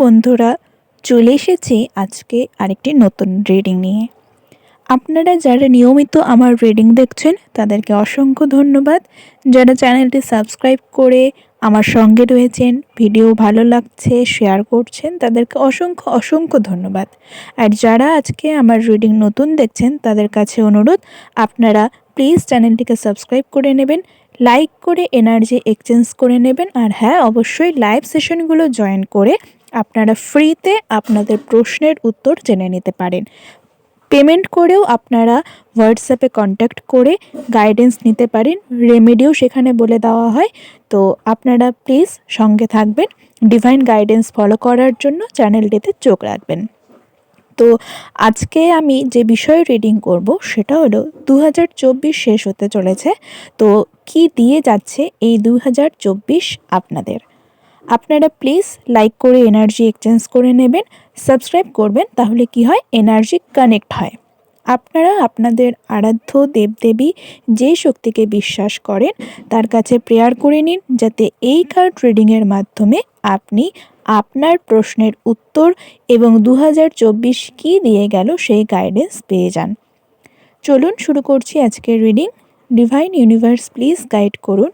বন্ধুরা, চলে এসেছি আজকে আরেকটি নতুন রিডিং নিয়ে। আপনারা যারা নিয়মিত আমার রিডিং দেখছেন তাদেরকে অসংখ্য ধন্যবাদ। যারা চ্যানেলটি সাবস্ক্রাইব করে আমার সঙ্গে রয়েছেন, ভিডিও ভালো লাগছে শেয়ার করছেন, তাদেরকে অসংখ্য অসংখ্য ধন্যবাদ। আর যারা আজকে আমার রিডিং নতুন দেখছেন তাদের কাছে অনুরোধ, আপনারা প্লিজ চ্যানেলটিকে সাবস্ক্রাইব করে নেবেন, লাইক করে এনার্জি এক্সচেঞ্জ করে নেবেন। আর হ্যাঁ, অবশ্যই লাইভ সেশনগুলো জয়েন করে আপনারা ফ্রিতে আপনাদের প্রশ্নের উত্তর জেনে নিতে পারেন। পেমেন্ট করেও আপনারা হোয়াটসঅ্যাপে কন্ট্যাক্ট করে গাইডেন্স নিতে পারেন, রেমেডিও সেখানে বলে দেওয়া হয়। তো আপনারা প্লিজ সঙ্গে থাকবেন, ডিভাইন গাইডেন্স ফলো করার জন্য চ্যানেলটিতে চোখ রাখবেন। তো আজকে আমি যে বিষয়ে রিডিং করব সেটা হলো 2024 শেষ হতে চলেছে। তো কি দিয়ে যাচ্ছে এই 2024 আপনাদের। আপনারা প্লিজ লাইক করে এনার্জি এক্সচেঞ্জ করে নেবেন, সাবস্ক্রাইব করবেন, তাহলে কি হয়, এনার্জি কানেক্ট হয়। আপনারা আপনাদের আরাধ্য দেবদেবী যে শক্তিকে বিশ্বাস করেন তার কাছে প্রেয়ার করে নিন, যাতে এই কার্ড রিডিংয়ের মাধ্যমে আপনি আপনার প্রশ্নের উত্তর এবং 2024 কী দিয়ে গেল সেই গাইডেন্স পেয়ে যান। চলুন শুরু করছি আজকের reading. Divine universe please guide করুন,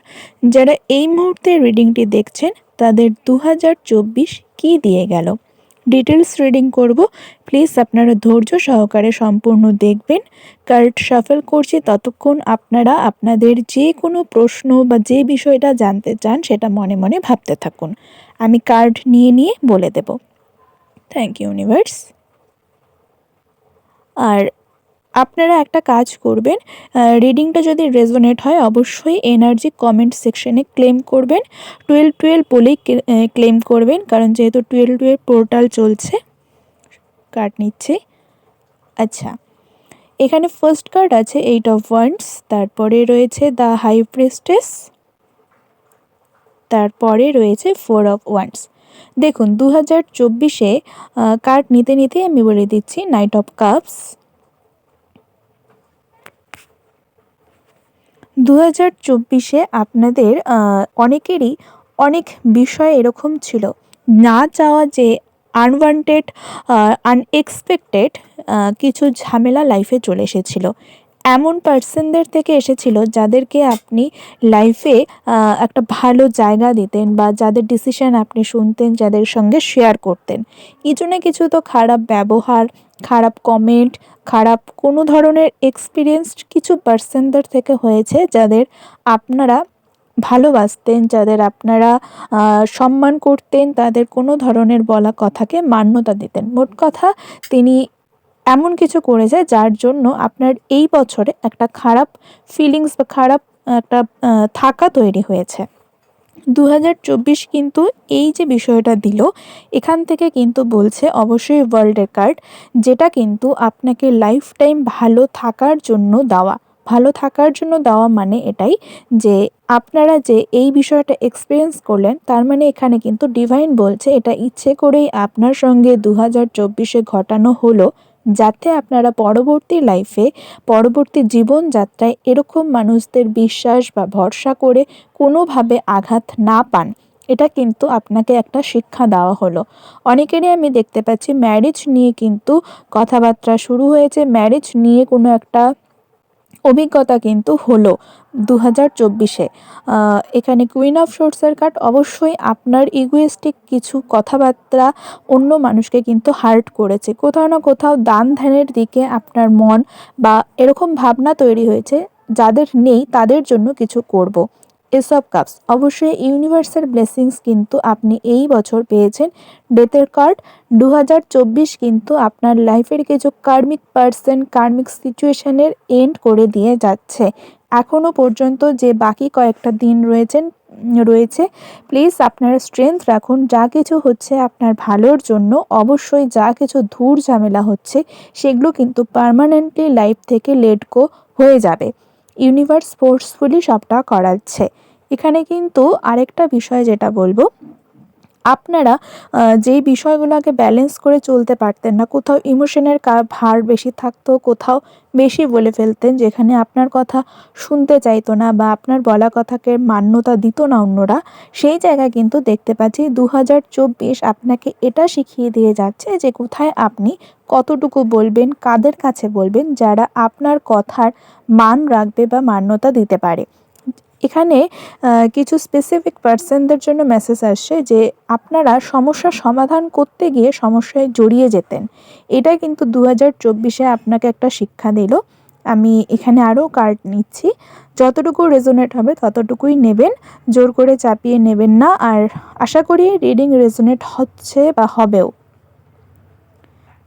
যারা এই মুহূর্তে রিডিংটি দেখছেন তাদের 2024 কী দিয়ে গেল। ডিটেলস রিডিং করব, প্লিজ আপনারা ধৈর্য সহকারে সম্পূর্ণ দেখবেন। কার্ড শাফল করছি, ততক্ষণ আপনারা আপনাদের যে কোনো প্রশ্ন বা যে বিষয়টা জানতে চান সেটা মনে মনে ভাবতে থাকুন। আমি কার্ড নিয়ে নিয়ে বলে দেব। Thank you universe. আর আপনারা একটা কাজ করবেন, রিডিংটা যদি রেজোনেট হয় অবশ্যই এনার্জি কমেন্ট সেকশনে ক্লেম করবেন। 12-12 বলেই ক্লেম করবেন, কারণ যেহেতু 12-12 পোর্টাল চলছে। কার্ড নিচ্ছে। আচ্ছা, এখানে ফার্স্ট কার্ড আছে 8 অফ ওয়ান্ডস, তারপরে রয়েছে দ্য হাই প্রিস্টেস, তারপরে রয়েছে 4 অফ ওয়ান্ডস। দেখুন 2024-এ কার্ড নিতে নিতে আমি বলে দিচ্ছি, নাইট অফ কাপস, 2024-এ আপনাদের অনেকেরই অনেক বিষয় এরকম ছিল, না চাওয়া যে আনওয়ান্টেড, আনএক্সপেক্টেড কিছু ঝামেলা লাইফে চলে এসেছিল। এমন পার্সনদের থেকে এসেছিল যাদেরকে আপনি লাইফে একটা ভালো জায়গা দিতেন, বা যাদের ডিসিশন আপনি শুনতেন, যাদের সঙ্গে শেয়ার করতেন। কিছু না কিছু তো খারাপ ব্যবহার, খারাপ কমেন্ট, খারাপ কোনো ধরনের এক্সপিরিয়েন্স কিছু পার্সনদের থেকে হয়েছে, যাদের আপনারা ভালোবাসতেন, যাদের আপনারা সম্মান করতেন, তাদের কোনো ধরনের বলা কথাকে মান্যতা দিতেন। মোট কথা, তিনি এমন কিছু করেছে যার জন্য আপনার এই বছরে একটা খারাপ ফিলিংস বা খারাপ একটা থাকা তৈরি হয়েছে। 2024 কিন্তু এই যে বিষয়টা দিল, এখান থেকে কিন্তু বলছে অবশ্যই ওয়ার্ল্ডের কার্ড, যেটা কিন্তু আপনাকে লাইফ টাইম ভালো থাকার জন্য দেওয়া। ভালো থাকার জন্য দেওয়া মানে এটাই যে আপনারা যে এই বিষয়টা এক্সপিরিয়েন্স করলেন, তার মানে এখানে কিন্তু ডিভাইন বলছে এটা ইচ্ছে করেই আপনার সঙ্গে 2024-এ ঘটানো হলো, যাতে আপনারা পরবর্তী লাইফে, পরবর্তী জীবনযাত্রায় এরকম মানুষদের বিশ্বাস বা ভরসা করে কোনোভাবে আঘাত না পান। এটা কিন্তু আপনাকে একটা শিক্ষা দেওয়া হলো। অনেকেরই আমি দেখতে পাচ্ছি ম্যারেজ নিয়ে কিন্তু কথাবার্তা শুরু হয়েছে, ম্যারেজ নিয়ে কোনো একটা অভিজ্ঞতা কিন্তু হলো 2024-এ। এখানে কুইন অফ সোর্সের কার্ড, অবশ্যই আপনার ইগোয়েস্টিক কিছু কথাবার্তা অন্য মানুষকে কিন্তু হার্ট করেছে। কোথাও না কোথাও দান ধ্যানের দিকে আপনার মন বা এরকম ভাবনা তৈরি হয়েছে, যাদের নেই তাদের জন্য কিছু করব। এস অফ কাপস, অবশ্যই ইউনিভার্সাল ব্লেসিংস কিন্তু আপনি এই বছর পেয়েছেন। ডেথের কার্ড, 2024 কিন্তু আপনার লাইফের কিছু কার্মিক পার্সন, কার্মিক সিচুয়েশনের এন্ড করে দিয়ে যাচ্ছে। এখনও পর্যন্ত যে বাকি কয়েকটা দিন রয়েছে, প্লিজ আপনারা স্ট্রেংথ রাখুন। যা কিছু হচ্ছে আপনার ভালোর জন্য, অবশ্যই যা কিছু ধূর ঝামেলা হচ্ছে সেগুলো কিন্তু পার্মানেন্টলি লাইফ থেকে লেট গো হয়ে যাবে। ইউনিভার্স ফোর্সফুলি সবটা করাচ্ছে। এখানে কিন্তু আরেকটা বিষয় যেটা বলবো, আপনারা যেই বিষয়গুলোকে ব্যালেন্স করে চলতে পারতেন না, কোথাও ইমোশনের ভার বেশি থাকতো, কোথাও বেশি বলে ফেলতেন, যেখানে আপনার কথা শুনতে চাইতো না বা আপনার বলা কথাকে মান্যতা দিত না অন্যরা, সেই জায়গায় কিন্তু দেখতে পাচ্ছি 2024 আপনাকে এটা শিখিয়ে দিয়ে যাচ্ছে যে কোথায় আপনি কতটুকু বলবেন, কাদের কাছে বলবেন, যারা আপনার কথার মান রাখবে বা মান্যতা দিতে পারে। এখানে কিছু স্পেসিফিক পার্সনদের জন্য মেসেজ আসছে যে আপনারা সমস্যার সমাধান করতে গিয়ে সমস্যায় জড়িয়ে যেতেন। এটা কিন্তু 2024-এ আপনাকে একটা শিক্ষা দিল। আমি এখানে আরও কার্ড নিচ্ছি, যতটুকু রেজোনেট হবে ততটুকুই নেবেন, জোর করে চাপিয়ে নেবেন না। আর আশা করি রিডিং রেজোনেট হচ্ছে বা হবেও।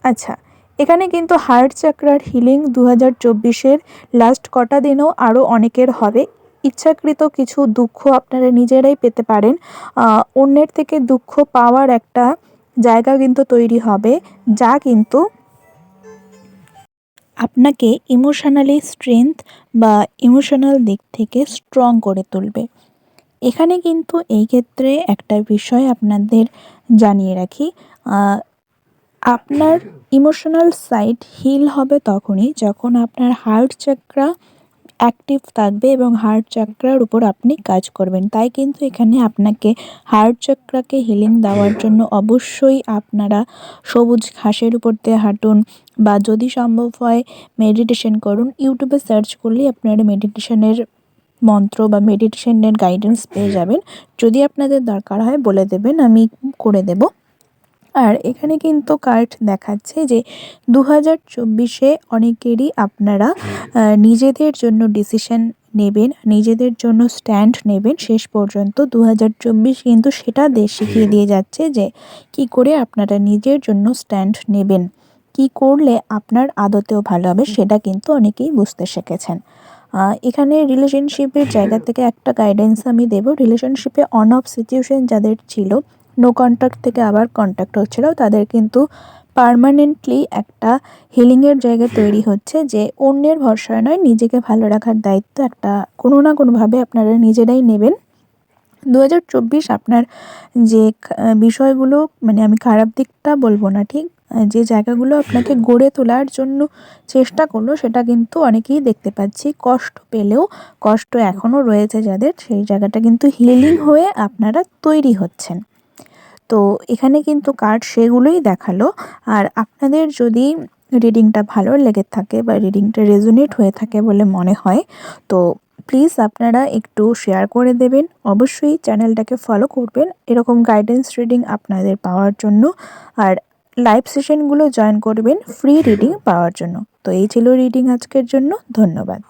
আচ্ছা, এখানে কিন্তু হার্ট চাকরার হিলিং 2024-এর লাস্ট কটা দিনেও আরও অনেকের হবে। ইচ্ছাকৃত কিছু দুঃখ আপনারা নিজেরাই পেতে পারেন। অন্যের থেকে দুঃখ পাওয়ার একটা জায়গা কিন্তু তৈরি হবে, যা কিন্তু আপনাকে ইমোশনালি স্ট্রেংথ বা ইমোশনাল দিক থেকে স্ট্রং করে তুলবে। এখানে কিন্তু এই ক্ষেত্রে একটা বিষয় আপনাদের জানিয়ে রাখি, আপনার ইমোশনাল সাইড হিল হবে তখনই যখন আপনার হার্ট চাকরা অ্যাক্টিভ থাকবে এবং হার্ট চাকরার উপর আপনি কাজ করবেন। তাই কিন্তু এখানে আপনাকে হার্ট চাকরাকে হিলিং দেওয়ার জন্য অবশ্যই আপনারা সবুজ ঘাসের উপর দিয়ে হাঁটুন বা যদি সম্ভব হয় মেডিটেশন করুন। ইউটিউবে সার্চ করলেই আপনারা মেডিটেশনের মন্ত্র বা মেডিটেশনের গাইডেন্স পেয়ে যাবেন। যদি আপনাদের দরকার হয় বলে দেবেন, আমি করে দেব। আর এখানে কিন্তু কার্ড দেখাচ্ছে যে 2024-এ অনেকেরই আপনারা নিজেদের জন্য ডিসিশন নেবেন, নিজেদের জন্য স্ট্যান্ড নেবেন। শেষ পর্যন্ত 2024 কিন্তু সেটা শিখিয়ে দিয়ে যাচ্ছে যে কি করে আপনারা নিজের জন্য স্ট্যান্ড নেবেন, কি করলে আপনার আদতেও ভালো হবে, সেটা কিন্তু অনেকেই বুঝতে শিখেছেন। এখানে রিলেশনশিপের জায়গা থেকে একটা গাইডেন্স আমি দেব। রিলেশনশিপে অন অফ সিচুয়েশন যাদের ছিল, নো কন্ট্যাক্ট থেকে আবার কন্ট্যাক্ট হচ্ছিল, তাদের কিন্তু পার্মানেন্টলি একটা হিলিংয়ের জায়গা তৈরি হচ্ছে যে অন্যের ভরসায় নয়, নিজেকে ভালো রাখার দায়িত্ব একটা কোনো না কোনোভাবে আপনারা নিজেরাই নেবেন। 2024 আপনার যে বিষয়গুলো, মানে আমি খারাপ দিকটা বলবো না, ঠিক যে জায়গাগুলো আপনাকে গড়ে তোলার জন্য চেষ্টা করলো, সেটা কিন্তু অনেকেই দেখতে পাচ্ছি কষ্ট পেলেও, কষ্ট এখনও রয়েছে যাদের, সেই জায়গাটা কিন্তু হিলিং হয়ে আপনারা তৈরি হচ্ছেন। তো এখানে কিন্তু কার্ড সেগুলোই দেখালো। আর আপনাদের যদি রিডিংটা ভালো লেগে থাকে বা রিডিংটা রেজোনেট হয়ে থাকে বলে মনে হয়, তো প্লিজ আপনারা একটু শেয়ার করে দেবেন। অবশ্যই চ্যানেলটাকে ফলো করবেন এরকম গাইডেন্স রিডিং আপনাদের পাওয়ার জন্য। আর লাইভ সেশনগুলো জয়েন করবেন ফ্রি রিডিং পাওয়ার জন্য। তো এই ছিল রিডিং আজকের জন্য। ধন্যবাদ।